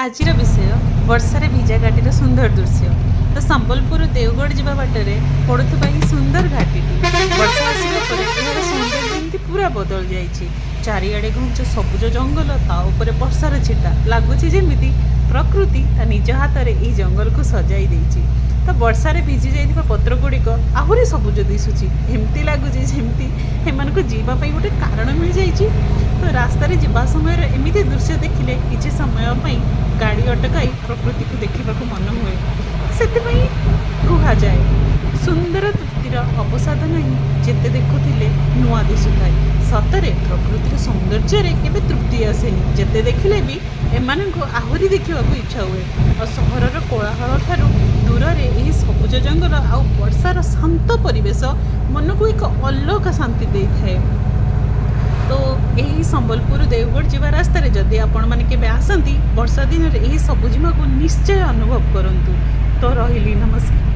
आजिर विषय वर्षारे भिजा घाटीर सुंदर दृश्य। तो संबलपुर देवगढ़ जावा बाटरे पड़ुवा यह सुंदर घाटी वर्षा आसवा पर यार सौंदर्य एमती पूरा बदल जाइए। चारिआडे घुंच सबुज जंगल ताऊपर वर्षार छिटा लगुच जमी प्रकृति ता निज हाथ में यह जंगल को सजाई देइछि। तो वर्षारे भिजी जाइथिबा पत्र गुड़िक आहुरी सबुज दिशुची एमती लगुच जमती एमानकु जीवाई गोटे कारण मिल जाइछि। तो रास्तार जावा समय एमती दृश्य देखिले किछि समय पई गाड़ी अटकाई प्रकृति को देखा मन हुए। से कहुए सुंदर तृप्तिर अवसाद नहीं जिते देखुले नुआ दिशुए। सतरे प्रकृतिर सौंदर्य केवे तृप्ति आसेनी जिते देखिले भी एमानंकु आहुरी देखा इच्छा हुए। और सहरर कोलाहल ठारू दूर में यही सबुज जंगल आ वर्षार शांत परिवेश मन को एक अलग शांति दे थाए। तो यही संबलपुर देवगढ़ जावा रास्तार जदि आपण मैंने केबे आसंती वर्षा दिन में यही सबुजिमा को निश्चय अनुभव करंतु। तो रहिली नमस्कार।